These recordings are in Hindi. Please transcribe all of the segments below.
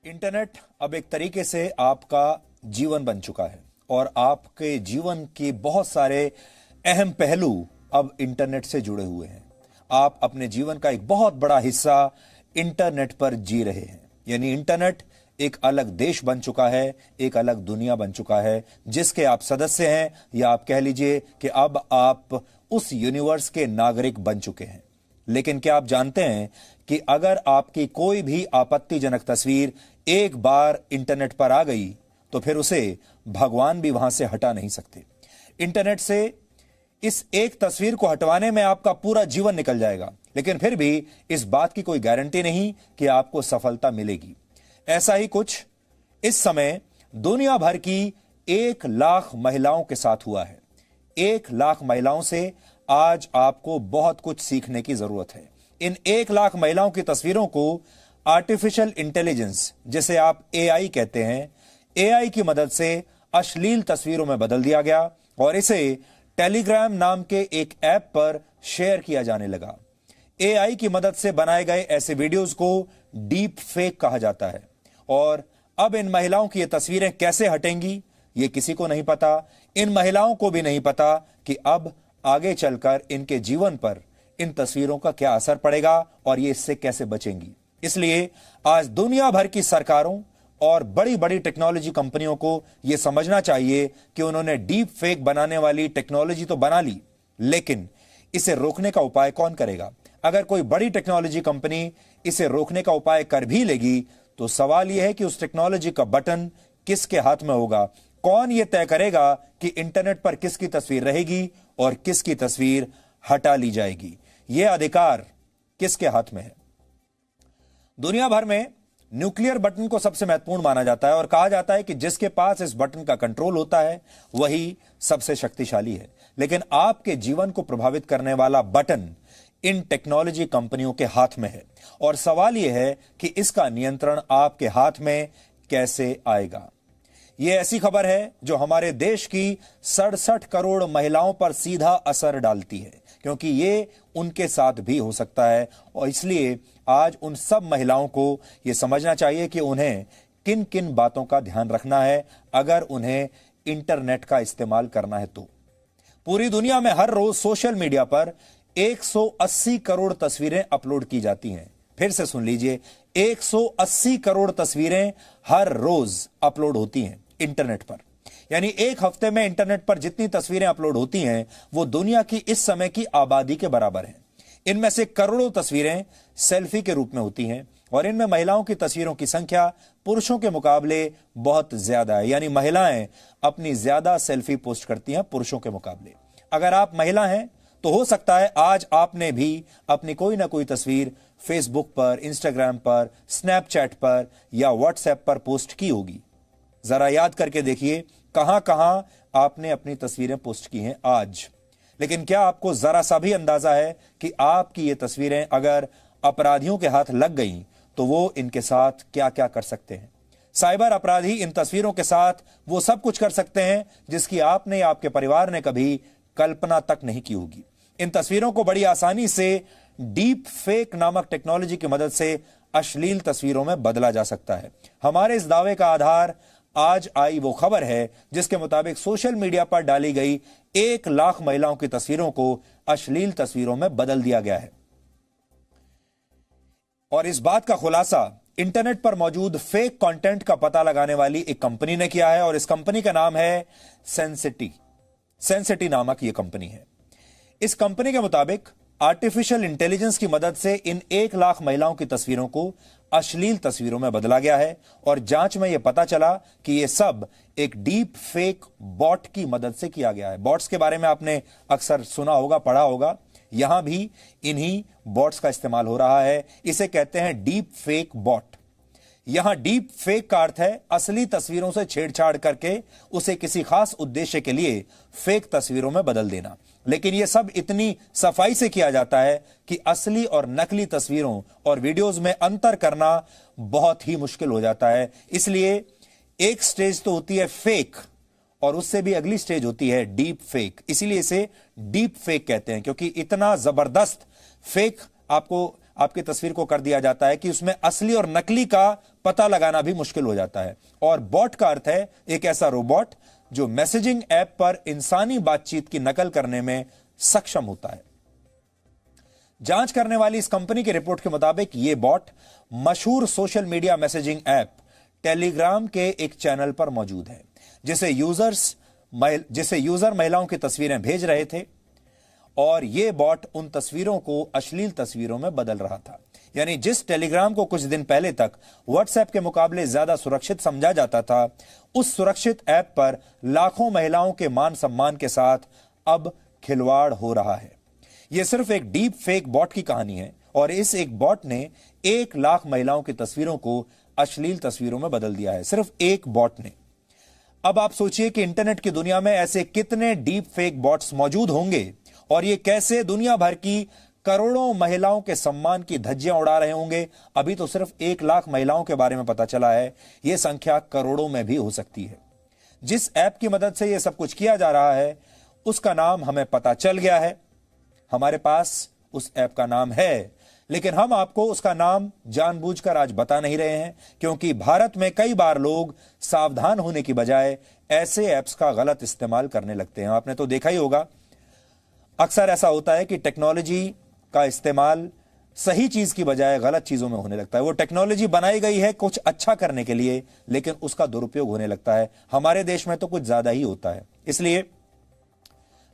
इंटरनेट अब एक तरीके से आपका जीवन बन चुका है और आपके जीवन के बहुत सारे अहम पहलू अब इंटरनेट से जुड़े हुए हैं। आप अपने जीवन का एक बहुत बड़ा हिस्सा इंटरनेट पर जी रहे हैं। यानी इंटरनेट एक अलग देश बन चुका है, एक अलग दुनिया बन चुका है जिसके आप सदस्य हैं, या आप कह लीजिए कि अब आप उस यूनिवर्स के नागरिक बन चुके हैं। लेकिन क्या आप जानते हैं कि अगर आपकी कोई भी आपत्तिजनक तस्वीर एक बार इंटरनेट पर आ गई तो फिर उसे भगवान भी वहां से हटा नहीं सकते। इंटरनेट से इस एक तस्वीर को हटवाने में आपका पूरा जीवन निकल जाएगा, लेकिन फिर भी इस बात की कोई गारंटी नहीं कि आपको सफलता मिलेगी। ऐसा ही कुछ इस समय दुनिया भर की 1 लाख महिलाओं के साथ हुआ है। 1 लाख महिलाओं से आज आपको बहुत कुछ सीखने की जरूरत है। इन 1 लाख महिलाओं की तस्वीरों को आर्टिफिशियल इंटेलिजेंस, जिसे आप एआई कहते हैं, एआई की मदद से अश्लील तस्वीरों में बदल दिया गया और इसे टेलीग्राम नाम के एक ऐप पर शेयर किया जाने लगा। एआई की मदद से बनाए गए ऐसे वीडियोस को डीप फेक कहा जाता है और अब इन महिलाओं की ये तस्वीरें कैसे हटेंगी ये किसी को नहीं पता। इन महिलाओं को भी नहीं पता कि अब आगे चलकर इनके जीवन पर इन तस्वीरों का क्या असर पड़ेगा और ये इससे कैसे बचेंगी। इसलिए आज दुनिया भर की सरकारों और बड़ी बड़ी टेक्नोलॉजी कंपनियों को यह समझना चाहिए कि उन्होंने डीप फेक बनाने वाली टेक्नोलॉजी तो बना ली, लेकिन इसे रोकने का उपाय कौन करेगा। अगर कोई बड़ी टेक्नोलॉजी कंपनी इसे रोकने का उपाय कर भी लेगी तो सवाल यह है कि उस टेक्नोलॉजी का बटन किसके हाथ में होगा। कौन यह तय करेगा कि इंटरनेट पर किसकी तस्वीर रहेगी और किसकी तस्वीर हटा ली जाएगी। यह अधिकार किसके हाथ में है। दुनिया भर में न्यूक्लियर बटन को सबसे महत्वपूर्ण माना जाता है और कहा जाता है कि जिसके पास इस बटन का कंट्रोल होता है वही सबसे शक्तिशाली है। लेकिन आपके जीवन को प्रभावित करने वाला बटन इन टेक्नोलॉजी कंपनियों के हाथ में है और सवाल यह है कि इसका नियंत्रण आपके हाथ में कैसे आएगा। यह ऐसी खबर है जो हमारे देश की 67 करोड़ महिलाओं पर सीधा असर डालती है, क्योंकि ये उनके साथ भी हो सकता है और इसलिए आज उन सब महिलाओं को यह समझना चाहिए कि उन्हें किन किन बातों का ध्यान रखना है अगर उन्हें इंटरनेट का इस्तेमाल करना है तो। पूरी दुनिया में हर रोज सोशल मीडिया पर 180 करोड़ तस्वीरें अपलोड की जाती हैं। फिर से सुन लीजिए, 180 करोड़ तस्वीरें हर रोज अपलोड होती हैं इंटरनेट पर। यानी एक हफ्ते में इंटरनेट पर जितनी तस्वीरें अपलोड होती हैं वो दुनिया की इस समय की आबादी के बराबर हैं। इनमें से करोड़ों तस्वीरें सेल्फी के रूप में होती हैं और इनमें महिलाओं की तस्वीरों की संख्या पुरुषों के मुकाबले बहुत ज्यादा है। यानी महिलाएं अपनी ज्यादा सेल्फी पोस्ट करती हैं पुरुषों के मुकाबले। अगर आप महिला हैं तो हो सकता है आज आपने भी अपनी कोई ना कोई तस्वीर फेसबुक पर, इंस्टाग्राम पर, स्नैपचैट पर या व्हाट्सएप पर पोस्ट की होगी। जरा याद करके देखिए कहां कहां आपने अपनी तस्वीरें पोस्ट की हैं आज। लेकिन क्या आपको जरा सा भी अंदाजा है कि आपकी ये तस्वीरें अगर अपराधियों के हाथ लग गईं तो वो इनके साथ क्या क्या कर सकते हैं। साइबर अपराधी इन तस्वीरों के साथ वो सब कुछ कर सकते हैं जिसकी आपने या आपके परिवार ने कभी कल्पना तक नहीं की होगी। इन तस्वीरों को बड़ी आसानी से डीप फेक नामक टेक्नोलॉजी की मदद से अश्लील तस्वीरों में बदला जा सकता है। हमारे इस दावे का आधार आज आई वो खबर है जिसके मुताबिक सोशल मीडिया पर डाली गई 1 लाख महिलाओं की तस्वीरों को अश्लील तस्वीरों में बदल दिया गया है। और इस बात का खुलासा इंटरनेट पर मौजूद फेक कंटेंट का पता लगाने वाली एक कंपनी ने किया है और इस कंपनी का नाम है सेंसिटी नामक यह कंपनी है। इस कंपनी के मुताबिक आर्टिफिशियल इंटेलिजेंस की मदद से इन 1 लाख महिलाओं की तस्वीरों को अश्लील तस्वीरों में बदला गया है और जांच में यह पता चला कि यह सब एक डीप फेक बॉट की मदद से किया गया है। बॉट्स के बारे में आपने अक्सर सुना होगा, पढ़ा होगा। यहां भी इन्हीं बॉट्स का इस्तेमाल हो रहा है। इसे कहते हैं डीप फेक बॉट। यहां डीप फेक का अर्थ है असली तस्वीरों से छेड़छाड़ करके उसे किसी खास उद्देश्य के लिए फेक तस्वीरों में बदल देना। लेकिन यह सब इतनी सफाई से किया जाता है कि असली और नकली तस्वीरों और वीडियोस में अंतर करना बहुत ही मुश्किल हो जाता है। इसलिए एक स्टेज तो होती है फेक और उससे भी अगली स्टेज होती है डीप फेक। इसीलिए इसे डीप फेक कहते हैं, क्योंकि इतना जबरदस्त फेक आपको आपकी तस्वीर को कर दिया जाता है कि उसमें असली और नकली का पता लगाना भी मुश्किल हो जाता है। और बॉट का अर्थ है एक ऐसा रोबोट जो मैसेजिंग ऐप पर इंसानी बातचीत की नकल करने में सक्षम होता है। जांच करने वाली इस कंपनी की रिपोर्ट के मुताबिक यह बॉट मशहूर social media messaging app Telegram के एक चैनल पर मौजूद है, जिसे यूजर महिलाओं की तस्वीरें भेज रहे थे और यह बॉट उन तस्वीरों को अश्लील तस्वीरों में बदल रहा था। यानी जिस टेलीग्राम को कुछ दिन पहले तक व्हाट्सएप के मुकाबले ज्यादा सुरक्षित समझा जाता था, उस सुरक्षित ऐप पर लाखों महिलाओं के मान सम्मान के साथ अब खिलवाड़ हो रहा है। यह सिर्फ एक डीप फेक बॉट की कहानी है और इस एक बॉट ने 1 लाख महिलाओं की तस्वीरों को अश्लील तस्वीरों में बदल दिया है, सिर्फ एक बॉट ने। अब आप सोचिए कि इंटरनेट की दुनिया में ऐसे कितने डीप फेक बॉट्स मौजूद होंगे और ये कैसे दुनिया भर की करोड़ों महिलाओं के सम्मान की धज्जियां उड़ा रहे होंगे। अभी तो सिर्फ 1 लाख महिलाओं के बारे में पता चला है, यह संख्या करोड़ों में भी हो सकती है। जिस ऐप की मदद से यह सब कुछ किया जा रहा है उसका नाम हमें पता चल गया है, हमारे पास उस ऐप का नाम है, लेकिन हम आपको उसका नाम जानबूझकर आज बता नहीं रहे हैं, क्योंकि भारत में कई बार लोग सावधान होने की बजाय ऐसे ऐप्स का गलत इस्तेमाल करने लगते हैं। आपने तो देखा ही होगा, अक्सर ऐसा होता है कि टेक्नोलॉजी का इस्तेमाल सही चीज की बजाय गलत चीजों में होने लगता है। वो टेक्नोलॉजी बनाई गई है कुछ अच्छा करने के लिए, लेकिन उसका दुरुपयोग होने लगता है। हमारे देश में तो कुछ ज्यादा ही होता है। इसलिए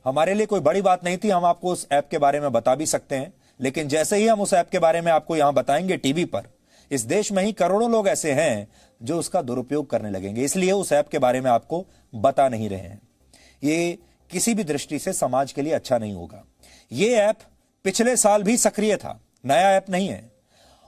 हमारे लिए कोई बड़ी बात नहीं थी, हम आपको उस ऐप के बारे में बता भी सकते हैं, लेकिन जैसे ही हम उस ऐप के बारे में आपको यहां बताएंगे टीवी पर, इस देश में ही करोड़ों लोग ऐसे हैं जो उसका दुरुपयोग करने लगेंगे। इसलिए उस ऐप के बारे में आपको बता नहीं रहे हैं। ये किसी भी दृष्टि से समाज के लिए अच्छा नहीं होगा। यह ऐप पिछले साल भी सक्रिय था, नया ऐप नहीं है,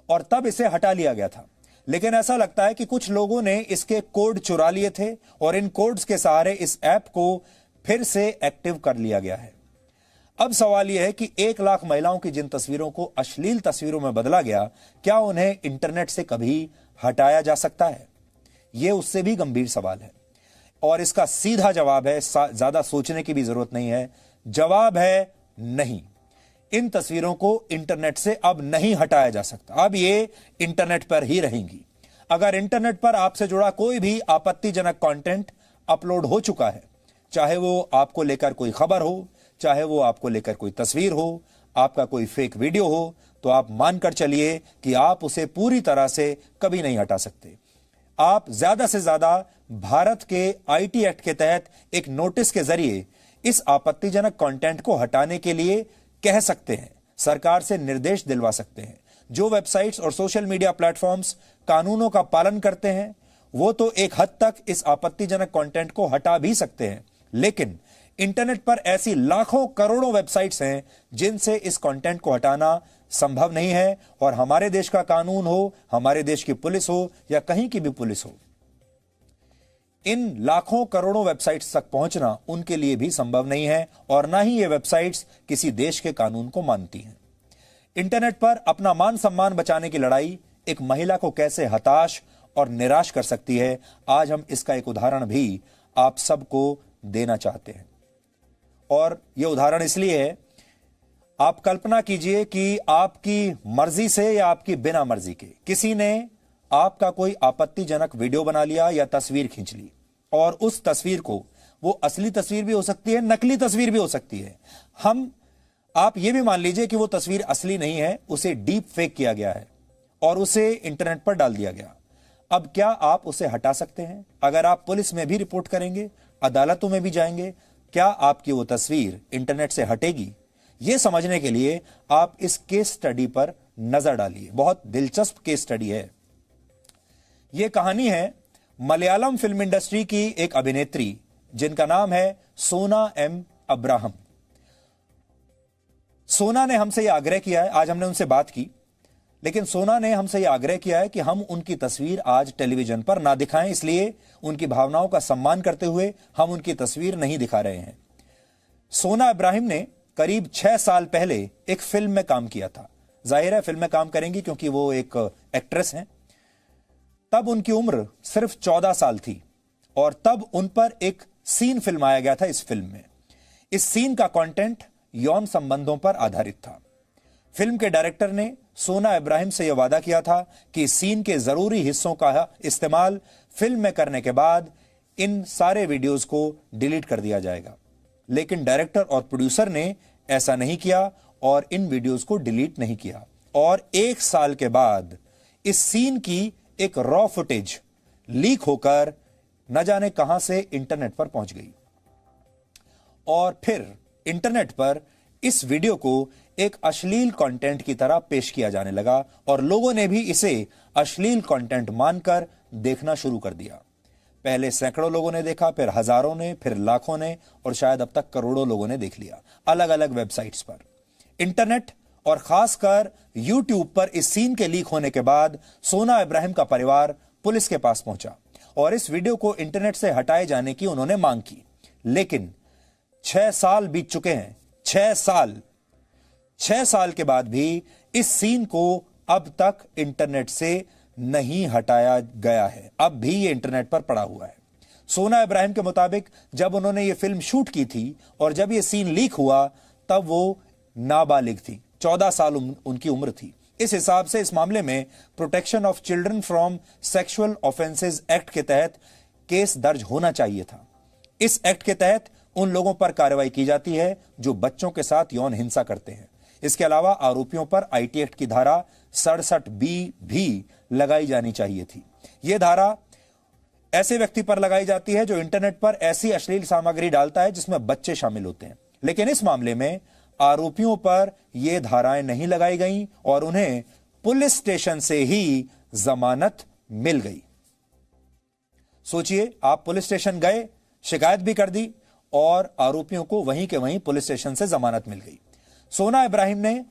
और तब इसे हटा लिया गया था। लेकिन ऐसा लगता है कि कुछ लोगों ने इसके कोड चुरा लिए थे और इन कोड्स के सहारे इस ऐप को फिर से एक्टिव कर लिया गया है। अब सवाल यह है कि 1 लाख महिलाओं की जिन तस्वीरों को अश्लील तस्वीरों में बदला गया, क्या उन्हें इंटरनेट से कभी हटाया जा सकता है? यह उससे भी गंभीर सवाल है और इसका सीधा जवाब है, ज्यादा सोचने की भी जरूरत नहीं है, जवाब है नहीं। इन तस्वीरों को इंटरनेट से अब नहीं हटाया जा सकता, अब ये इंटरनेट पर ही रहेंगी। अगर इंटरनेट पर आपसे जुड़ा कोई भी आपत्तिजनक कंटेंट अपलोड हो चुका है, चाहे वो आपको लेकर कोई खबर हो, चाहे वो आपको लेकर कोई तस्वीर हो, आपका कोई फेक वीडियो हो, तो आप मानकर चलिए कि आप उसे पूरी तरह से कभी नहीं हटा सकते। आप ज्यादा से ज्यादा भारत के आईटी एक्ट के तहत एक नोटिस के जरिए इस आपत्तिजनक कंटेंट को हटाने के लिए कह सकते हैं, सरकार से निर्देश दिलवा सकते हैं। जो वेबसाइट्स और सोशल मीडिया प्लेटफॉर्म्स कानूनों का पालन करते हैं वो तो एक हद तक इस आपत्तिजनक कंटेंट को हटा भी सकते हैं, लेकिन इंटरनेट पर ऐसी लाखों करोड़ों वेबसाइट्स हैं जिनसे इस कंटेंट को हटाना संभव नहीं है। और हमारे देश का कानून हो, हमारे देश की पुलिस हो या कहीं की भी पुलिस हो, इन लाखों करोड़ों वेबसाइट्स तक पहुंचना उनके लिए भी संभव नहीं है और ना ही ये वेबसाइट्स किसी देश के कानून को मानती हैं। इंटरनेट पर अपना मान सम्मान बचाने की लड़ाई एक महिला को कैसे हताश और निराश कर सकती है, आज हम इसका एक उदाहरण भी आप सबको देना चाहते हैं। और यह उदाहरण इसलिए है, आप कल्पना कीजिए कि आपकी मर्जी से या आपकी बिना मर्जी के किसी ने आपका कोई आपत्तिजनक वीडियो बना लिया या तस्वीर खींच ली, और उस तस्वीर को, वो असली तस्वीर भी हो सकती है, नकली तस्वीर भी हो सकती है, आप ये भी मान लीजिए कि वो तस्वीर असली नहीं है, उसे डीप फेक किया गया है और उसे इंटरनेट पर डाल दिया गया। अब क्या आप उसे हटा सकते हैं? अगर आप पुलिस में भी रिपोर्ट करेंगे, अदालतों में भी जाएंगे, क्या आपकी वो तस्वीर इंटरनेट से हटेगी? यह समझने के लिए आप इस केस स्टडी पर नजर डालिए। बहुत दिलचस्प केस स्टडी है। यह कहानी है मलयालम फिल्म इंडस्ट्री की एक अभिनेत्री जिनका नाम है सोना एम अब्राहम। सोना ने हमसे यह आग्रह किया है, आज हमने उनसे बात की, लेकिन सोना ने हमसे यह आग्रह किया है कि हम उनकी तस्वीर आज टेलीविजन पर ना दिखाएं, इसलिए उनकी भावनाओं का सम्मान करते हुए हम उनकी तस्वीर नहीं दिखा रहे हैं। सोना इब्राहिम ने करीब 6 साल पहले एक फिल्म में काम किया था। जाहिर है फिल्म में काम करेंगी क्योंकि वो एक एक्ट्रेस हैं। तब उनकी उम्र सिर्फ 14 साल थी और तब उन पर एक सीन फिल्माया गया था। इस फिल्म में इस सीन का कंटेंट यौन संबंधों पर आधारित था। फिल्म के डायरेक्टर ने सोना इब्राहिम से यह वादा किया था कि सीन के जरूरी हिस्सों का इस्तेमाल फिल्म में करने के बाद इन सारे वीडियोस को डिलीट कर दिया जाएगा। लेकिन डायरेक्टर और प्रोड्यूसर ने ऐसा नहीं किया और इन वीडियोस को डिलीट नहीं किया। और 1 साल के बाद इस सीन की एक रॉ फुटेज लीक होकर न जाने कहां से इंटरनेट पर पहुंच गई और फिर इंटरनेट पर इस वीडियो को एक अश्लील कंटेंट की तरह पेश किया जाने लगा और लोगों ने भी इसे अश्लील कंटेंट मानकर देखना शुरू कर दिया। पहले सैकड़ों लोगों ने देखा, फिर हजारों ने, फिर लाखों ने और शायद अब तक करोड़ों लोगों ने देख लिया अलग अलग वेबसाइट्स पर। इंटरनेट और खासकर यूट्यूब पर इस सीन के लीक होने के बाद सोना इब्राहिम का परिवार पुलिस के पास पहुंचा और इस वीडियो को इंटरनेट से हटाए जाने की उन्होंने मांग की। लेकिन 6 साल बीत चुके हैं। 6 साल के बाद भी इस सीन को अब तक इंटरनेट से नहीं हटाया गया है। अब भी ये इंटरनेट पर पड़ा हुआ है। सोना इब्राहिम के मुताबिक जब उन्होंने ये फिल्म शूट की थी और जब ये सीन लीक हुआ तब वो नाबालिग थी, 14 साल उनकी उम्र थी। इस हिसाब से इस मामले में protection of children from sexual offences act के तहत केस दर्ज होना चाहिए था। इस एक्ट के तहत उन लोगों पर कार्रवाई की जाती है जो बच्चों के साथ यौन हिंसा करते हैं। इसके अलावा आरोपियों पर आईटी एक्ट की धारा 67B भी लगाई जानी चाहिए थी। यह धारा ऐसे व्यक्ति पर लगाई जाती है जो इंटरनेट पर ऐसी अश्लील सामग्री डालता है जिसमें बच्चे शामिल होते हैं। लेकिन इस मामले में आरोपियों पर यह धाराएं नहीं लगाई गईं और उन्हें पुलिस स्टेशन से ही जमानत मिल गई। सोचिए, आप पुलिस स्टेशन गए, शिकायत भी कर दी और आरोपियों को वहीं के वहीं पुलिस स्टेशन से जमानत मिल गई। सोना इब्राहिम ने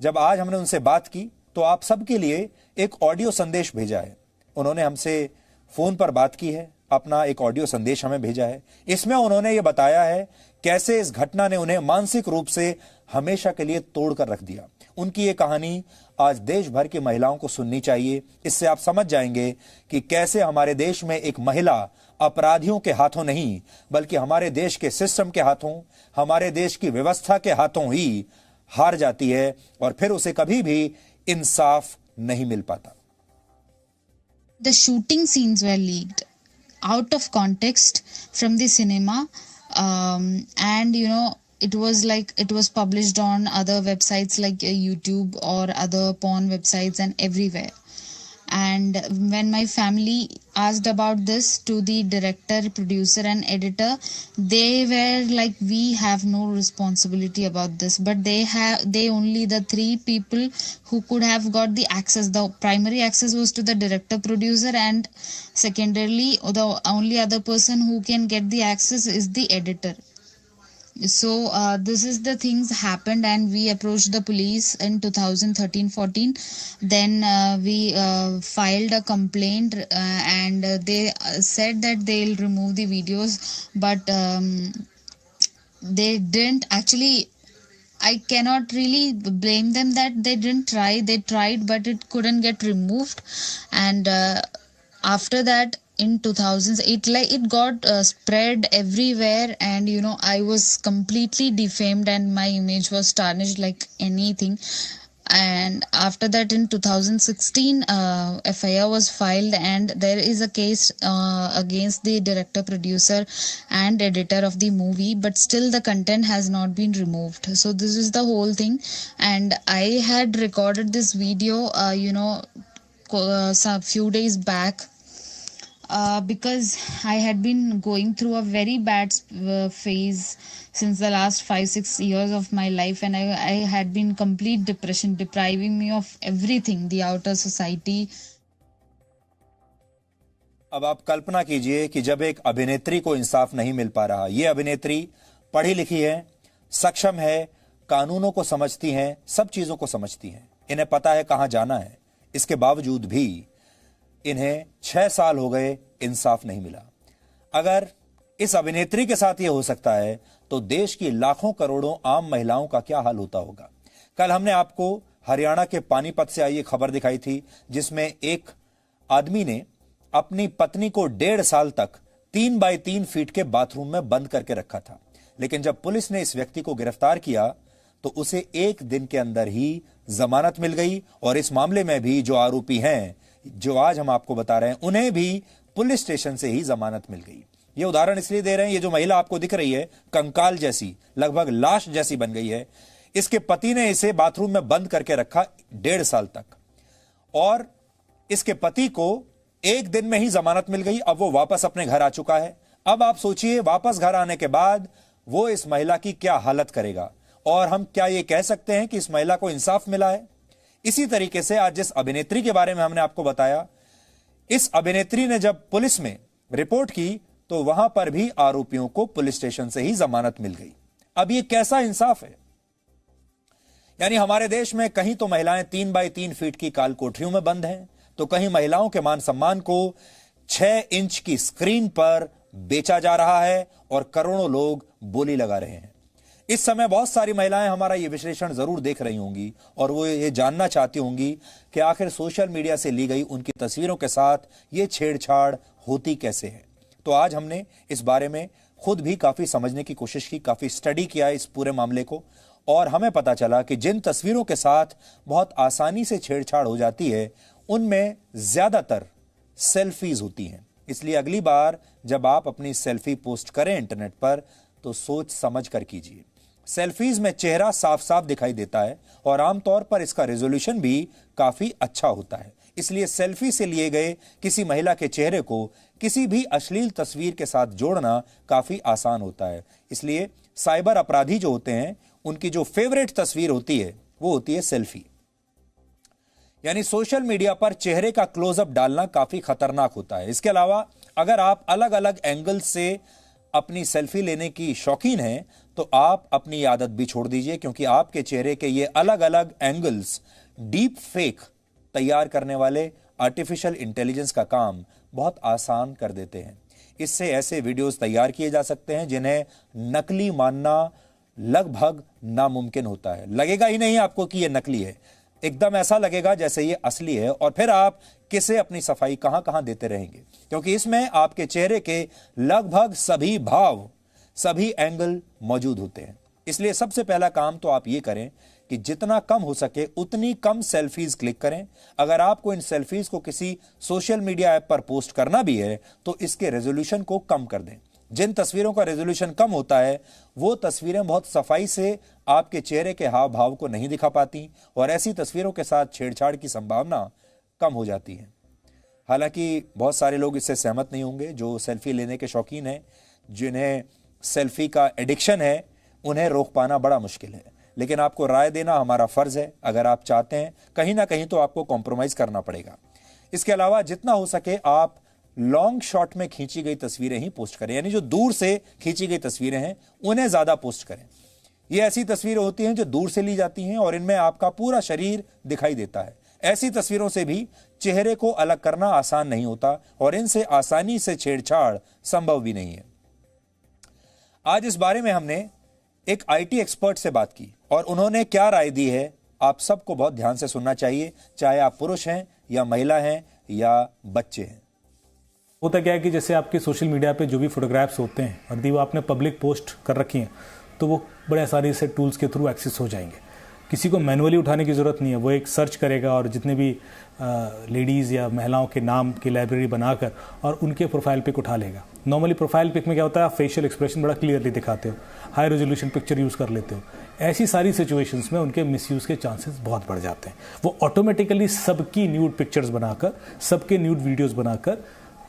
जब आज हमने उनसे बात की तो आप सबके लिए एक ऑडियो संदेश भेजा है। उन्होंने हमसे फोन पर बात की है, अपना एक ऑडियो संदेश हमें भेजा है। इसमें उन्होंने यह बताया है कैसे इस घटना ने उन्हें मानसिक रूप से हमेशा के लिए तोड़कर रख दिया। उनकी यह कहानी आज देश भर की महिलाओं को सुननी चाहिए। इससे आप समझ जाएंगे कि कैसे हमारे देश में एक महिला अपराधियों के हाथों नहीं बल्कि हमारे देश के सिस्टम के हाथों, हमारे देश की व्यवस्था के हाथों ही हार जाती है और फिर उसे कभी भी इंसाफ नहीं मिल पाता। The shooting scenes were leaked out of context from the cinema, and it was published on other websites like YouTube or other porn websites and everywhere. And when my family asked about this to the director, producer and editor, they were like, we have no responsibility about this. But they only the 3 people who could have got the access. The primary access was to the director, producer, and secondarily the only other person who can get the access is the editor. So this is the things happened, and we approached the police in 2013-14. Then we filed a complaint, and they said that they'll remove the videos, but they didn't. Actually, I cannot really blame them that they didn't try. They tried, but it couldn't get removed. And after that, in 2000s, it got spread everywhere, and I was completely defamed and my image was tarnished like anything. And after that, in 2016, FIR was filed, and there is a case against the director, producer and editor of the movie, but still the content has not been removed. So this is the whole thing. And I had recorded this video a few days back, because I had been going through a very bad phase since the last 5-6 years of my life, and I had been complete depression, depriving me of everything, the outer society. अब आप कल्पना कीजिए कि जब एक अभिनेत्री को इंसाफ नहीं मिल पा रहा। ये अभिनेत्री पढ़ी लिखी है, सक्षम है, कानूनों को समझती हैं, सब चीजों को समझती हैं, इन्हें पता है कहां जाना है। इसके बावजूद भी इन्हें 6 साल हो गए, इंसाफ नहीं मिला। अगर इस अभिनेत्री के साथ यह हो सकता है तो देश की लाखों करोड़ों आम महिलाओं का क्या हाल होता होगा। कल हमने आपको हरियाणा के पानीपत से आई एक खबर दिखाई थी जिसमें एक आदमी ने अपनी पत्नी को 1.5 साल तक 3 बाई 3 फीट के बाथरूम में बंद करके रखा था। लेकिन जब पुलिस ने इस व्यक्ति को गिरफ्तार किया तो उसे 1 दिन के अंदर ही जमानत मिल गई। और इस मामले में भी जो आरोपी हैं, जो आज हम आपको बता रहे हैं, उन्हें भी पुलिस स्टेशन से ही जमानत मिल गई। ये उदाहरण इसलिए दे रहे हैं, ये जो महिला आपको दिख रही है, कंकाल जैसी, लगभग लाश जैसी बन गई है, इसके पति ने इसे बाथरूम में बंद करके रखा 1.5 साल तक, और इसके पति को 1 दिन में ही जमानत मिल गई। अब वो वापस अपने घर आ चुका है। अब आप सोचिए, वापस घर आने के बाद वो इस महिला की क्या हालत करेगा, और हम क्या ये कह सकते हैं कि इस महिला को इंसाफ मिला है? इसी तरीके से आज जिस अभिनेत्री के बारे में हमने आपको बताया, इस अभिनेत्री ने जब पुलिस में रिपोर्ट की तो वहां पर भी आरोपियों को पुलिस स्टेशन से ही जमानत मिल गई। अब ये कैसा इंसाफ है? यानी हमारे देश में कहीं तो महिलाएं 3 बाई 3 फीट की काल कोठरियों में बंद हैं, तो कहीं महिलाओं के मान सम्मान को 6 इंच की स्क्रीन पर बेचा जा रहा है और करोड़ों लोग बोली लगा रहे हैं। इस समय बहुत सारी महिलाएं हमारा ये विश्लेषण जरूर देख रही होंगी और वो ये जानना चाहती होंगी कि आखिर सोशल मीडिया से ली गई उनकी तस्वीरों के साथ ये छेड़छाड़ होती कैसे है। तो आज हमने इस बारे में खुद भी काफी समझने की कोशिश की, काफी स्टडी किया इस पूरे मामले को, और हमें पता चला कि जिन तस्वीरों के साथ बहुत आसानी से छेड़छाड़ हो जाती है, उनमें ज्यादातर सेल्फीज होती हैं। इसलिए अगली बार जब आप अपनी सेल्फी पोस्ट करें इंटरनेट पर, तो सोच समझ कर कीजिए। सेल्फीज में चेहरा साफ साफ दिखाई देता है और आमतौर पर इसका रेजोल्यूशन भी काफी अच्छा होता है। इसलिए सेल्फी से लिए गए किसी महिला के चेहरे को किसी भी अश्लील तस्वीर के साथ जोड़ना काफी आसान होता है। इसलिए साइबर अपराधी जो होते हैं, उनकी जो फेवरेट तस्वीर होती है वो होती है सेल्फी। यानी सोशल मीडिया पर चेहरे का क्लोजअप डालना काफी खतरनाक होता है। इसके अलावा अगर आप अलग अलग एंगल से अपनी सेल्फी लेने की शौकीन हैं, तो आप अपनी आदत भी छोड़ दीजिए, क्योंकि आपके चेहरे के ये अलग अलग एंगल्स डीप फेक तैयार करने वाले आर्टिफिशियल इंटेलिजेंस का काम बहुत आसान कर देते हैं। इससे ऐसे वीडियोस तैयार किए जा सकते हैं जिन्हें नकली मानना लगभग नामुमकिन होता है। लगेगा ही नहीं आपको कि यह नकली है, एकदम ऐसा लगेगा जैसे ये असली है, और फिर आप किसे अपनी सफाई कहां कहां देते रहेंगे, क्योंकि इसमें आपके चेहरे के लगभग सभी भाव, सभी एंगल मौजूद होते हैं। इसलिए सबसे पहला काम तो आप ये करें कि जितना कम हो सके उतनी कम सेल्फीज क्लिक करें। अगर आपको इन सेल्फीज को किसी सोशल मीडिया ऐप पर पोस्ट करना भी है, तो इसके रेजोल्यूशन को कम कर दें। जिन तस्वीरों का रेजोल्यूशन कम होता है, वो तस्वीरें बहुत सफाई से आपके चेहरे के हाव भाव को नहीं दिखा पाती, और ऐसी तस्वीरों के साथ छेड़छाड़ की संभावना कम हो जाती है। हालांकि बहुत सारे लोग इससे सहमत नहीं होंगे। जो सेल्फी लेने के शौकीन हैं, जिन्हें सेल्फी का एडिक्शन है, उन्हें रोक पाना बड़ा मुश्किल है। लेकिन आपको राय देना हमारा फर्ज है। अगर आप चाहते हैं, कहीं ना कहीं तो आपको कॉम्प्रोमाइज करना पड़ेगा। इसके अलावा जितना हो सके आप लॉन्ग शॉट में खींची गई तस्वीरें ही पोस्ट करें, यानी जो दूर से खींची गई तस्वीरें हैं उन्हें ज्यादा पोस्ट करें। ये ऐसी तस्वीरें होती हैं जो दूर से ली जाती हैं और इनमें आपका पूरा शरीर दिखाई देता है। ऐसी तस्वीरों से भी चेहरे को अलग करना आसान नहीं होता, और इनसे आसानी से छेड़छाड़ संभव भी नहीं है। आज इस बारे में हमने एक आईटी एक्सपर्ट से बात की, और उन्होंने क्या राय दी है आप सबको बहुत ध्यान से सुनना चाहिए, चाहे आप पुरुष हैं या महिला हैं या बच्चे हैं। होता क्या है कि जैसे आपके सोशल मीडिया पे जो भी फोटोग्राफ्स होते हैं, यदि वो आपने पब्लिक पोस्ट कर रखी हैं, तो वो बड़े आसानी से टूल्स के थ्रू एक्सेस हो जाएंगे। किसी को मैनुअली उठाने की ज़रूरत नहीं है। वो एक सर्च करेगा और जितने भी लेडीज़ या महिलाओं के नाम की लाइब्रेरी बनाकर और उनके प्रोफाइल पिक उठा लेगा। नॉर्मली प्रोफाइल पिक में क्या होता है, आप फेशियल एक्सप्रेशन बड़ा क्लियरली दिखाते हो, हाई रेजोल्यूशन पिक्चर यूज़ कर लेते हो। ऐसी सारी सिचुएशंस में उनके मिसयूज़ के चांसेस बहुत बढ़ जाते हैं। वो ऑटोमेटिकली सबकी न्यूड पिक्चर्स बनाकर, सबके न्यूड वीडियोज़ बनाकर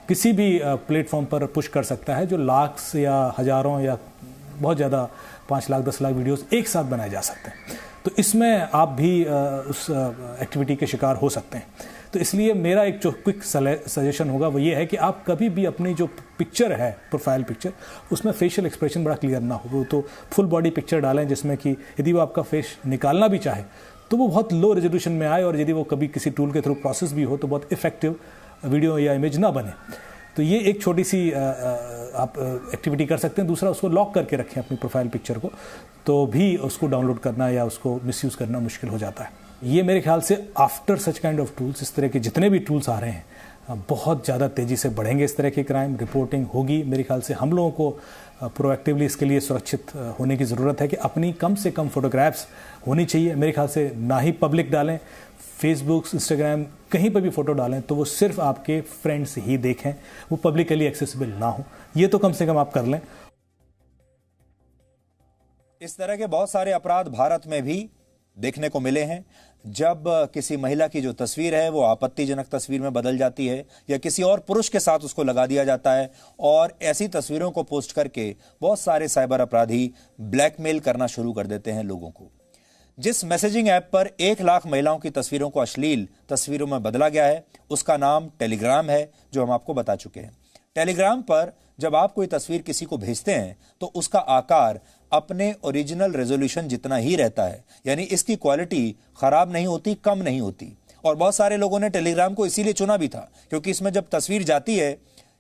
किसी भी प्लेटफॉर्म पर पुश कर सकता है, जो लाख्स या हज़ारों या बहुत ज़्यादा 5 लाख 10 लाख वीडियोस एक साथ बनाए जा सकते हैं। तो इसमें आप भी उस एक्टिविटी के शिकार हो सकते हैं। तो इसलिए मेरा एक जो क्विक सजेशन होगा वो ये है कि आप कभी भी अपनी जो पिक्चर है, प्रोफाइल पिक्चर, उसमें फेशियल एक्सप्रेशन बड़ा क्लियर ना हो। वो तो फुल बॉडी पिक्चर डालें जिसमें कि यदि वो आपका फेस निकालना भी चाहे तो वो बहुत लो रेजोल्यूशन में आए, और यदि वो कभी किसी टूल के थ्रू प्रोसेस भी हो तो बहुत इफेक्टिव वीडियो या इमेज ना बने। तो ये एक छोटी सी आप एक्टिविटी कर सकते हैं। दूसरा, उसको लॉक करके रखें अपनी प्रोफाइल पिक्चर को, तो भी उसको डाउनलोड करना या उसको मिसयूज़ करना मुश्किल हो जाता है। ये मेरे ख्याल से after such kind of tools, इस तरह के जितने भी टूल्स आ रहे हैं बहुत ज़्यादा तेज़ी से बढ़ेंगे इस तरह के क्राइम, रिपोर्टिंग होगी। मेरे ख्याल से हम लोगों को प्रोएक्टिवली इसके लिए सुरक्षित होने की ज़रूरत है कि अपनी कम से कम फोटोग्राफ्स होनी चाहिए। मेरे ख्याल से ना ही पब्लिक डालें, फेसबुक, इंस्टाग्राम, कहीं पर भी फ़ोटो डालें तो वो सिर्फ आपके फ्रेंड्स ही देखें, वो पब्लिकली एक्सेसिबल ना हो। ये तो कम से कम आप कर लें। इस तरह के बहुत सारे अपराध भारत में भी देखने को मिले हैं। जब किसी महिला की जो तस्वीर है वो आपत्तिजनक तस्वीर में बदल जाती है या किसी और पुरुष के साथ उसको लगा दिया जाता है, और ऐसी तस्वीरों को पोस्ट करके बहुत सारे साइबर अपराधी ब्लैकमेल करना शुरू कर देते हैं लोगों को। जिस मैसेजिंग ऐप पर 1 लाख महिलाओं की तस्वीरों को अश्लील तस्वीरों में बदला गया है उसका नाम टेलीग्राम है, जो हम आपको बता चुके हैं। टेलीग्राम पर जब आप कोई तस्वीर किसी को भेजते हैं तो उसका आकार अपने ओरिजिनल रेजोल्यूशन जितना ही रहता है, यानी इसकी क्वालिटी खराब नहीं होती, कम नहीं होती। और बहुत सारे लोगों ने टेलीग्राम को इसीलिए चुना भी था क्योंकि इसमें जब तस्वीर जाती है,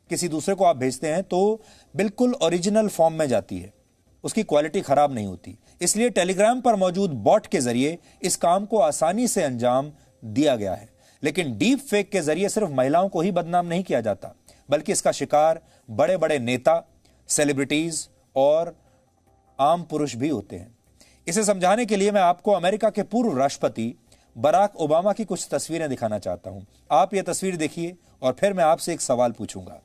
किसी दूसरे को आप भेजते हैं तो बिल्कुल ओरिजिनल फॉर्म में जाती है, उसकी क्वालिटी खराब नहीं होती। इसलिए टेलीग्राम पर मौजूद बॉट के जरिए इस काम को आसानी से अंजाम दिया गया है। लेकिन डीप फेक के जरिए सिर्फ महिलाओं को ही बदनाम नहीं किया जाता, बल्कि इसका शिकार बड़े बड़े नेता, सेलिब्रिटीज और आम पुरुष भी होते हैं। इसे समझाने के लिए मैं आपको अमेरिका के पूर्व राष्ट्रपति बराक ओबामा की कुछ तस्वीरें दिखाना चाहता हूं। आप यह तस्वीर देखिए और फिर मैं आपसे एक सवाल पूछूंगा।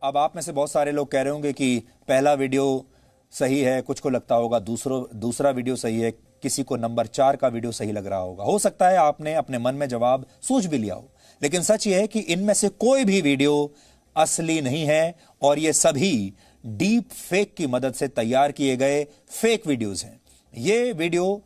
अब आप में से बहुत सारे लोग कह रहे होंगे कि पहला वीडियो सही है, कुछ को लगता होगा दूसरा वीडियो सही है, किसी को नंबर 4 का वीडियो सही लग रहा होगा। हो सकता है आपने अपने मन में जवाब सोच भी लिया हो, लेकिन सच यह है कि इनमें से कोई भी वीडियो असली नहीं है और ये सभी डीप फेक की मदद से तैयार किए गए फेक वीडियोस हैं। ये वीडियो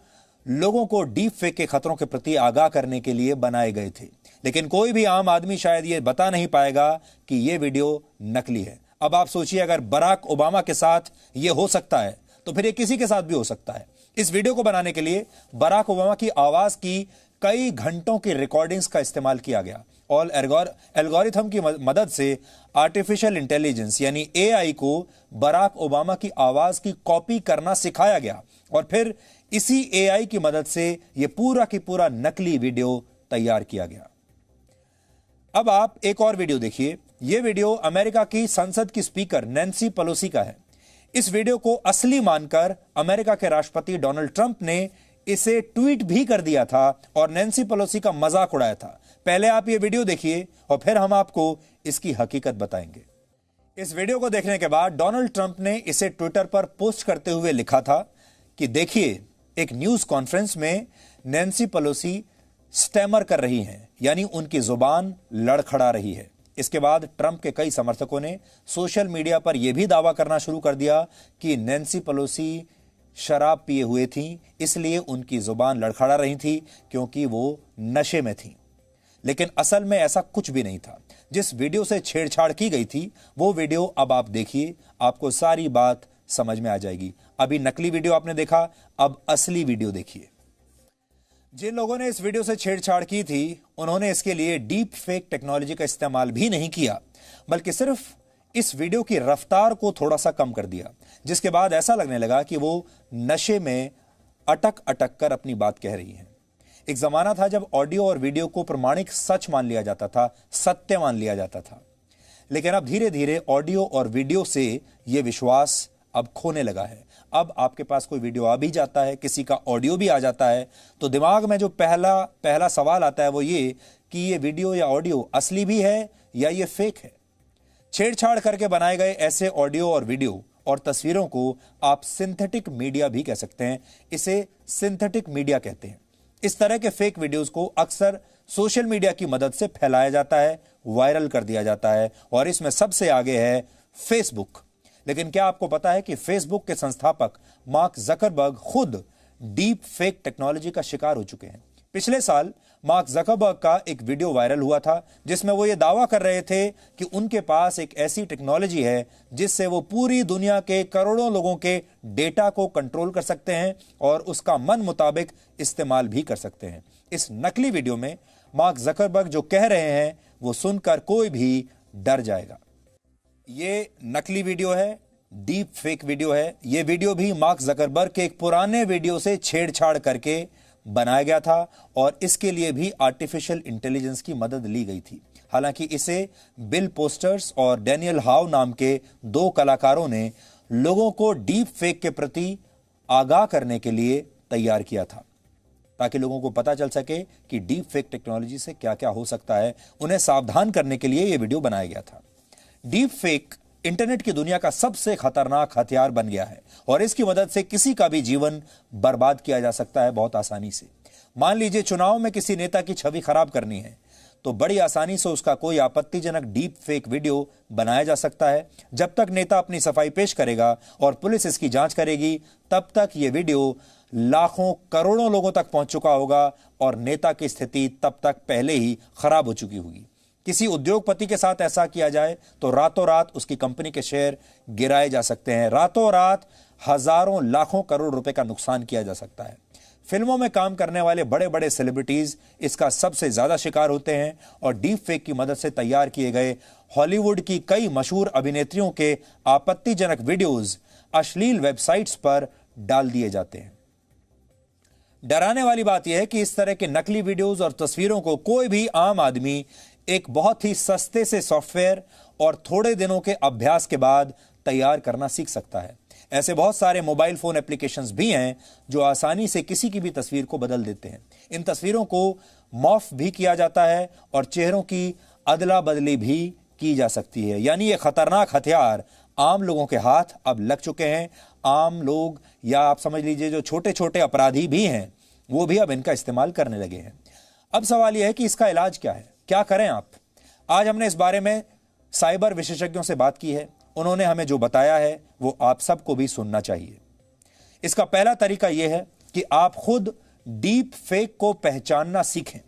लोगों को डीप फेक के खतरों के प्रति आगाह करने के लिए बनाए गए थे, लेकिन कोई भी आम आदमी शायद ये बता नहीं पाएगा कि ये वीडियो नकली है। अब आप सोचिए, अगर बराक ओबामा के साथ ये हो सकता है तो फिर ये किसी के साथ भी हो सकता है। इस वीडियो को बनाने के लिए बराक ओबामा की आवाज की कई घंटों की रिकॉर्डिंग्स का इस्तेमाल किया गया और एल्गोरिथम की मदद से आर्टिफिशियल इंटेलिजेंस यानी एआई को बराक ओबामा की आवाज की कॉपी करना सिखाया गया और फिर इसी एआई की मदद से यह पूरा की पूरा नकली वीडियो तैयार किया गया। अब आप एक और वीडियो देखिए। यह वीडियो अमेरिका की संसद की स्पीकर नैन्सी पेलोसी का है। इस वीडियो को असली मानकर अमेरिका के राष्ट्रपति डोनाल्ड ट्रंप ने इसे ट्वीट भी कर दिया था और नैन्सी पेलोसी का मजाक उड़ाया था। पहले आप ये वीडियो देखिए और फिर हम आपको इसकी हकीकत बताएंगे। इस वीडियो को देखने के बाद डोनाल्ड ट्रंप ने इसे ट्विटर पर पोस्ट करते हुए लिखा था कि देखिए, एक न्यूज कॉन्फ्रेंस में नैन्सी पेलोसी स्टैमर कर रही हैं, यानी उनकी जुबान लड़खड़ा रही है। इसके बाद ट्रंप के कई समर्थकों ने सोशल मीडिया पर यह भी दावा करना शुरू कर दिया कि नैन्सी पेलोसी शराब पिए हुए थीं, इसलिए उनकी जुबान लड़खड़ा रही थी क्योंकि वो नशे में थीं। लेकिन असल में ऐसा कुछ भी नहीं था। जिस वीडियो से छेड़छाड़ की गई थी वो वीडियो अब आप देखिए, आपको सारी बात समझ में आ जाएगी। अभी नकली वीडियो आपने देखा, अब असली वीडियो देखिए। जिन लोगों ने इस वीडियो से छेड़छाड़ की थी उन्होंने इसके लिए डीप फेक टेक्नोलॉजी का इस्तेमाल भी नहीं किया, बल्कि सिर्फ इस वीडियो की रफ्तार को थोड़ा सा कम कर दिया, जिसके बाद ऐसा लगने लगा कि वो नशे में अटक अटक कर अपनी बात कह रही हैं। एक जमाना था जब ऑडियो और वीडियो को प्रमाणिक सच मान लिया जाता था, सत्य मान लिया जाता था, लेकिन अब धीरे धीरे ऑडियो और वीडियो से यह विश्वास अब खोने लगा है। अब आपके पास कोई वीडियो आ भी जाता है, किसी का ऑडियो भी आ जाता है, तो दिमाग में जो पहला सवाल आता है वो ये कि ये वीडियो या ऑडियो असली भी है या ये फेक है। छेड़छाड़ करके बनाए गए ऐसे ऑडियो और वीडियो और तस्वीरों को आप सिंथेटिक मीडिया भी कह सकते हैं। इसे सिंथेटिक मीडिया कहते हैं। इस तरह के फेक वीडियोस को अक्सर सोशल मीडिया की मदद से फैलाया जाता है, वायरल कर दिया जाता है और इसमें सबसे आगे है फेसबुक। लेकिन क्या आपको पता है कि फेसबुक के संस्थापक मार्क जकरबर्ग खुद डीप फेक टेक्नोलॉजी का शिकार हो चुके हैं। पिछले साल मार्क जकरबर्ग का एक वीडियो वायरल हुआ था जिसमें वो ये दावा कर रहे थे कि उनके पास एक ऐसी टेक्नोलॉजी है जिससे वो पूरी दुनिया के करोड़ों लोगों के डेटा को कंट्रोल कर सकते हैं और उसका मन मुताबिक इस्तेमाल भी कर सकते हैं। इस नकली वीडियो में मार्क जकरबर्ग जो कह रहे हैं वो सुनकर कोई भी डर जाएगा। ये नकली वीडियो है, डीप फेक वीडियो है। ये वीडियो भी मार्क जकरबर्ग के एक पुराने वीडियो से छेड़छाड़ करके बनाया गया था और इसके लिए भी आर्टिफिशियल इंटेलिजेंस की मदद ली गई थी। हालांकि इसे बिल पोस्टर्स और डैनियल हाउ नाम के 2 कलाकारों ने लोगों को डीप फेक के प्रति आगाह करने के लिए तैयार किया था, ताकि लोगों को पता चल सके कि डीप फेक टेक्नोलॉजी से क्या क्या हो सकता है। उन्हें सावधान करने के लिए यह वीडियो बनाया गया था। डीप फेक इंटरनेट की दुनिया का सबसे खतरनाक हथियार बन गया है और इसकी मदद से किसी का भी जीवन बर्बाद किया जा सकता है बहुत आसानी से। मान लीजिए चुनाव में किसी नेता की छवि खराब करनी है तो बड़ी आसानी से उसका कोई आपत्तिजनक डीप फेक वीडियो बनाया जा सकता है। जब तक नेता अपनी सफाई पेश करेगा और पुलिस इसकी जांच करेगी, तब तक यह वीडियो लाखों करोड़ों लोगों तक पहुंच चुका होगा और नेता की स्थिति तब तक पहले ही खराब हो चुकी होगी। किसी उद्योगपति के साथ ऐसा किया जाए तो रातों रात उसकी कंपनी के शेयर गिराए जा सकते हैं, रातों रात हजारों लाखों करोड़ रुपए का नुकसान किया जा सकता है। फिल्मों में काम करने वाले बड़े बड़े सेलिब्रिटीज इसका सबसे ज्यादा शिकार होते हैं और डीप फेक की मदद से तैयार किए गए हॉलीवुड की कई मशहूर अभिनेत्रियों के आपत्तिजनक वीडियोज अश्लील वेबसाइट्स पर डाल दिए जाते हैं। डराने वाली बात यह है कि इस तरह के नकली वीडियोज और तस्वीरों को कोई भी आम आदमी एक बहुत ही सस्ते से सॉफ्टवेयर और थोड़े दिनों के अभ्यास के बाद तैयार करना सीख सकता है। ऐसे बहुत सारे मोबाइल फोन एप्लीकेशंस भी हैं जो आसानी से किसी की भी तस्वीर को बदल देते हैं। इन तस्वीरों को मॉर्फ भी किया जाता है और चेहरों की अदला बदली भी की जा सकती है। यानी ये खतरनाक हथियार आम लोगों के हाथ अब लग चुके हैं। आम लोग या आप समझ लीजिए जो छोटे छोटे अपराधी भी हैं वो भी अब इनका इस्तेमाल करने लगे हैं। अब सवाल यह है कि इसका इलाज क्या है, क्या करें आप। आज हमने इस बारे में साइबर विशेषज्ञों से बात की है। उन्होंने हमें जो बताया है वो आप सबको भी सुनना चाहिए। इसका पहला तरीका यह है कि आप खुद डीप फेक को पहचानना सीखें।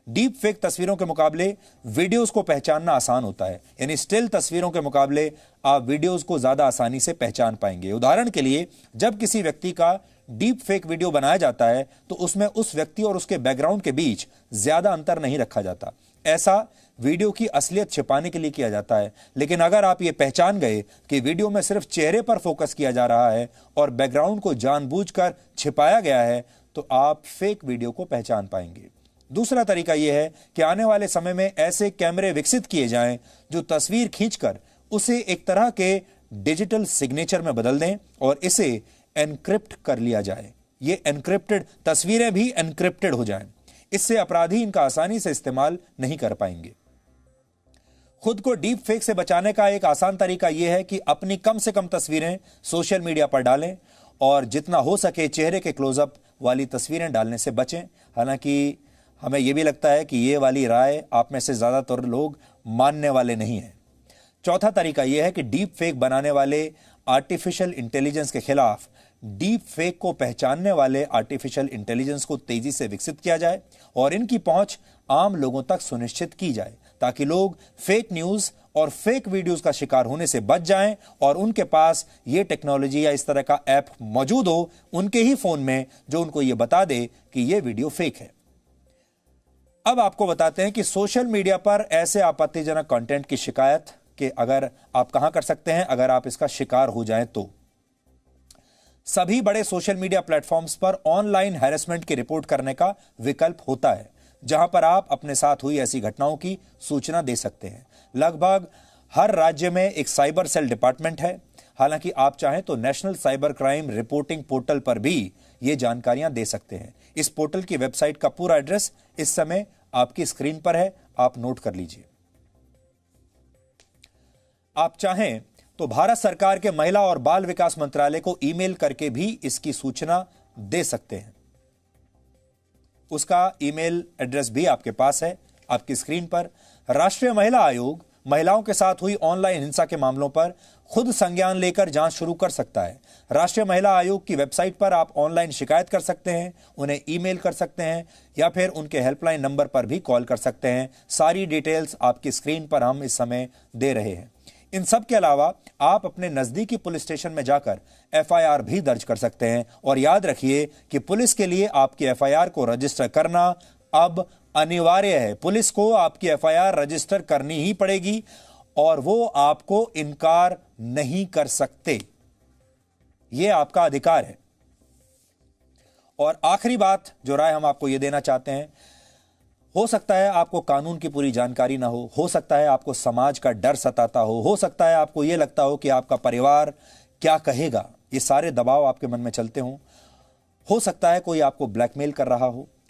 डीप फेक तस्वीरों के मुकाबले वीडियोस को पहचानना आसान होता है, यानी स्टिल तस्वीरों के मुकाबले आप वीडियोस को ज्यादा आसानी से पहचान पाएंगे। उदाहरण के लिए, जब किसी व्यक्ति का डीप फेक वीडियो बनाया जाता है तो उसमें उस व्यक्ति और उसके बैकग्राउंड के बीच ज्यादा अंतर नहीं रखा जाता। ऐसा वीडियो की असलियत छिपाने के लिए किया जाता है। लेकिन अगर आप ये पहचान गए कि वीडियो में सिर्फ चेहरे पर फोकस किया जा रहा है और बैकग्राउंड को जानबूझकर छिपाया गया है, तो आप फेक वीडियो को पहचान पाएंगे। दूसरा तरीका यह है कि आने वाले समय में ऐसे कैमरे विकसित किए जाएं जो तस्वीर खींचकर उसे एक तरह के डिजिटल सिग्नेचर में बदल दें और इसे एनक्रिप्ट कर लिया जाए। ये एनक्रिप्टेड तस्वीरें भी एनक्रिप्टेड हो जाएं। इससे अपराधी इनका आसानी से इस्तेमाल नहीं कर पाएंगे। खुद को डीप फेक से बचाने का एक आसान तरीका यह है कि अपनी कम से कम तस्वीरें सोशल मीडिया पर डालें और जितना हो सके चेहरे के क्लोजअप वाली तस्वीरें डालने से बचें। हालांकि हमें यह भी लगता है कि ये वाली राय आप में से ज्यादातर लोग मानने वाले नहीं हैं। चौथा तरीका यह है कि डीप फेक बनाने वाले आर्टिफिशियल इंटेलिजेंस के खिलाफ डीप फेक को पहचानने वाले आर्टिफिशियल इंटेलिजेंस को तेजी से विकसित किया जाए और इनकी पहुंच आम लोगों तक सुनिश्चित की जाए, ताकि लोग फेक न्यूज और फेक वीडियोस का शिकार होने से बच जाएं और उनके पास ये टेक्नोलॉजी या इस तरह का ऐप मौजूद हो उनके ही फोन में जो उनको ये बता दे कि ये वीडियो फेक है। अब आपको बताते हैं कि सोशल मीडिया पर ऐसे आपत्तिजनक कंटेंट की शिकायत कि अगर आप कहां कर सकते हैं अगर आप इसका शिकार हो जाएं तो। सभी बड़े सोशल मीडिया प्लेटफॉर्म्स पर ऑनलाइन हैरेसमेंट की रिपोर्ट करने का विकल्प होता है, जहां पर आप अपने साथ हुई ऐसी घटनाओं की सूचना दे सकते हैं। लगभग हर राज्य में एक साइबर सेल डिपार्टमेंट है। हालांकि आप चाहें तो national cyber crime reporting portal पर भी ये जानकारियां दे सकते हैं। इस पोर्टल की वेबसाइट का पूरा एड्रेस इस समय आपकी स्क्रीन पर है, आप नोट कर लीजिए। आप चाहें तो भारत सरकार के महिला और बाल विकास मंत्रालय को ईमेल करके भी इसकी सूचना दे सकते हैं। उसका ईमेल एड्रेस भी आपके पास है आपकी स्क्रीन पर। राष्ट्रीय महिला आयोग महिलाओं के साथ हुई ऑनलाइन हिंसा के मामलों पर खुद संज्ञान लेकर जांच शुरू कर सकता है। राष्ट्रीय महिला आयोग की वेबसाइट पर आप ऑनलाइन शिकायत कर सकते हैं, उन्हें ईमेल कर सकते हैं या फिर उनके हेल्पलाइन नंबर पर भी कॉल कर सकते हैं। सारी डिटेल्स आपकी स्क्रीन पर हम इस समय दे रहे हैं। इन सब के अलावा आप अपने नजदीकी पुलिस स्टेशन में जाकर एफआईआर भी दर्ज कर सकते हैं। और याद रखिए कि पुलिस के लिए आपकी एफआईआर को रजिस्टर करना अब अनिवार्य है। पुलिस को आपकी एफआईआर रजिस्टर करनी ही पड़ेगी और वो आपको इनकार नहीं कर सकते। यह आपका अधिकार है। और आखिरी बात जो राय हम आपको यह देना चाहते हैं, हो सकता है आपको कानून की पूरी जानकारी ना हो सकता है आपको समाज का डर सताता हो सकता है आपको यह लगता हो कि आपका परिवार क्या कहेगा, ये सारे दबाव आपके मन में चलते हो सकता है कोई आपको ब्लैकमेल कर रहा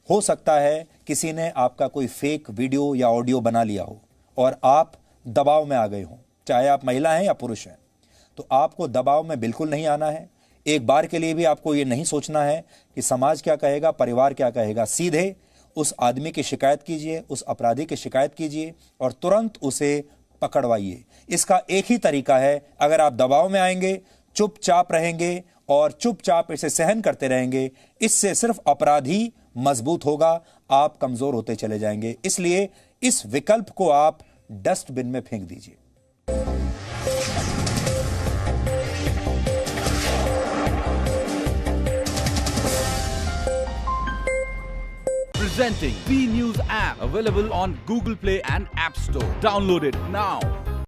हो सकता है किसी ने आपका कोई फेक वीडियो या ऑडियो बना लिया हो और आप दबाव में आ गए हो, चाहे आप महिला हैं या पुरुष हैं। तो आपको दबाव में बिल्कुल नहीं आना है। एक बार के लिए भी आपको ये नहीं सोचना है कि समाज क्या कहेगा, परिवार क्या कहेगा। सीधे उस आदमी की शिकायत कीजिए, उस अपराधी की शिकायत कीजिए और तुरंत उसे पकड़वाइए। इसका एक ही तरीका है, अगर आप दबाव में आएंगे, चुपचाप रहेंगे और चुपचाप इसे सहन करते रहेंगे, इससे सिर्फ अपराधी मजबूत होगा, आप कमजोर होते चले जाएंगे। इसलिए इस विकल्प को आप डस्टबिन में फेंक दीजिए। Presenting B News app, available on Google Play and App Store. Download it now.